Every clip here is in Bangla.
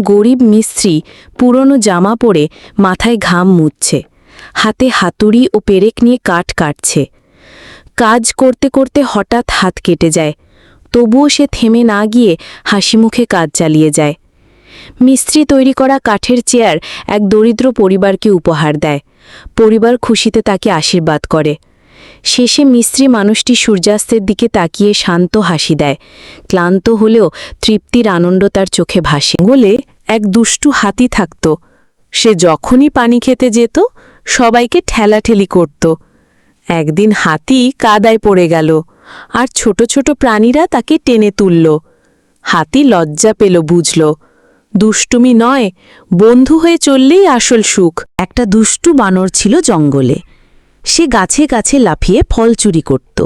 গরিব মিস্ত্রি পুরনো জামা পরে মাথায় ঘাম মুছছে, হাতে হাতুড়ি ও পেরেক নিয়ে কাঠ কাটছে। কাজ করতে করতে হঠাৎ হাত কেটে যায়, তবুও সে থেমে না গিয়ে হাসিমুখে কাজ চালিয়ে যায়। মিস্ত্রি তৈরি করা কাঠের চেয়ার এক দরিদ্র পরিবারকে উপহার দেয়। পরিবার খুশিতে তাকে আশীর্বাদ করে। শেষে মিস্ত্রি মানুষটি সূর্যাস্তের দিকে তাকিয়ে শান্ত হাসি দেয়। ক্লান্ত হলেও তৃপ্তির আনন্দ তার চোখে ভাসে। জঙ্গলে এক দুষ্টু হাতি থাকত। সে যখনই পানি খেতে যেত সবাইকে ঠেলাঠেলি করত। একদিন হাতি কাদায় পড়ে গেল, আর ছোট ছোট প্রাণীরা তাকে টেনে তুলল। হাতি লজ্জা পেল, বুঝল দুষ্টুমি নয়, বন্ধু হয়ে চললেই আসল সুখ। একটা দুষ্টু বানর ছিল জঙ্গলে। সে গাছে গাছে লাফিয়ে ফল চুরি করত।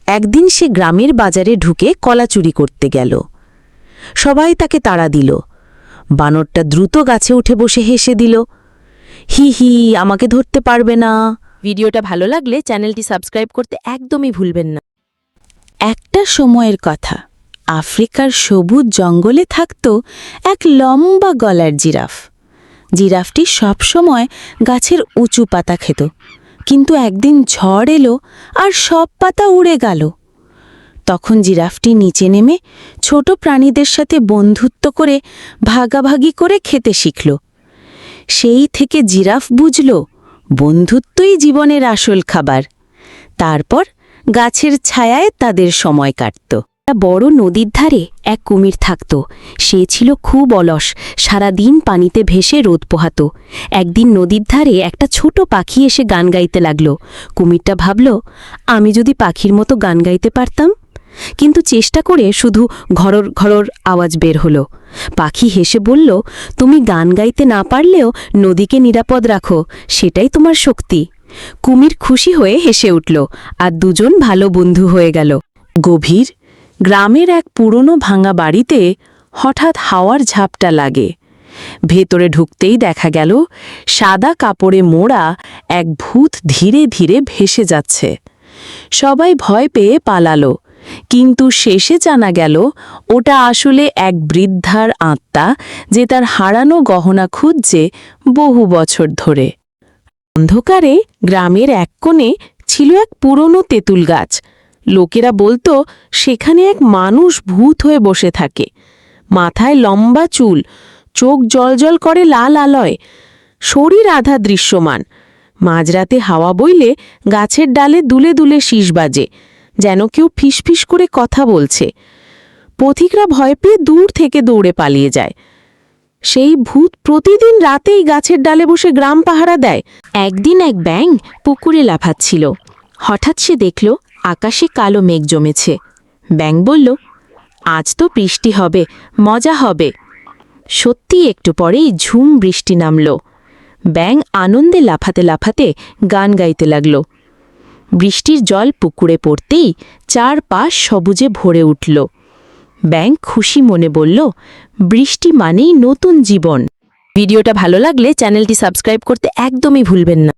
একদিন সে গ্রামের বাজারে ঢুকে কলা চুরি করতে গেল। সবাই তাকে তাড়া দিল। বানরটা দ্রুত গাছে উঠে বসে হেসে দিল, হি হি, আমাকে ধরতে পারবে না। ভিডিওটা ভালো লাগলে চ্যানেলটি সাবস্ক্রাইব করতে একদমই ভুলবেন না। একটা সময়ের কথা, আফ্রিকার সবুজ জঙ্গলে থাকত এক লম্বা গলার জিরাফ। জিরাফটি সবসময় গাছের উঁচু পাতা খেত, কিন্তু একদিন ঝড় এলো আর সব পাতা উড়ে গেল। তখন জিরাফটি নিচে নেমে ছোট প্রাণীদের সাথে বন্ধুত্ব করে ভাগাভাগি করে খেতে শিখল। সেই থেকে জিরাফ বুঝল বন্ধুত্বই জীবনের আসল খাবার। তারপর গাছের ছায়ায় তাদের সময় কাটত। একটা বড় নদীর ধারে এক কুমির থাকত। সে ছিল খুব অলস, সারাদিন পানিতে ভেসে রোদ পোহাত। একদিন নদীর ধারে একটা ছোট পাখি এসে গান গাইতে লাগল। কুমিরটা ভাবল, আমি যদি পাখির মতো গান গাইতে পারতাম। কিন্তু চেষ্টা করে শুধু ঘরর ঘরর আওয়াজ বের হলো। পাখি হেসে বলল, তুমি গান গাইতে না পারলেও নদীকে নিরাপদ রাখো, সেটাই তোমার শক্তি। কুমির খুশি হয়ে হেসে উঠল, আর দুজন ভালো বন্ধু হয়ে গেল। গভীর গ্রামের এক পুরনো ভাঙা বাড়িতে হঠাৎ হাওয়ার ঝাপটা লাগে। ভেতরে ঢুকতেই দেখা গেল সাদা কাপড়ে মোড়া এক ভূত ধীরে ধীরে ভেসে যাচ্ছে। সবাই ভয় পেয়ে পালালো, কিন্তু শেষে জানা গেল ওটা আসলে এক বৃদ্ধার আত্মা, যে তার হারানো গহনা খুঁজছে বহু বছর ধরে। অন্ধকারে গ্রামের এক কোণে ছিল এক পুরনো তেঁতুল গাছ। লোকেরা বলতো সেখানে এক মানুষ ভূত হয়ে বসে থাকে। মাথায় লম্বা চুল, চোখ জলজল করে লাল আলোয়, শরীর আধা দৃশ্যমান। মাঝরাতে হাওয়া বইলে গাছের ডালে দুলে দুলে শীষ বাজে, যেন কেউ ফিসফিস করে কথা বলছে। পথিকরা ভয় পেয়ে দূর থেকে দৌড়ে পালিয়ে যায়। সেই ভূত প্রতিদিন রাতেই গাছের ডালে বসে গ্রাম পাহারা দেয়। একদিন এক ব্যাঙ পুকুরে লাফাচ্ছিল। হঠাৎ সে দেখল আকাশে কালো মেঘ জমেছে। ব্যাঙ বলল, আজ তো বৃষ্টি হবে, মজা হবে। সত্যি একটু পরেই ঝুম বৃষ্টি নামল। ব্যাঙ আনন্দে লাফাতে লাফাতে গান গাইতে লাগল। বৃষ্টির জল পুকুরে পড়তেই চারপাশ সবুজে ভরে উঠল। ব্যাঙ খুশি মনে বলল, বৃষ্টি মানেই নতুন জীবন। ভিডিওটা ভালো লাগলে চ্যানেলটি সাবস্ক্রাইব করতে একদমই ভুলবেন না।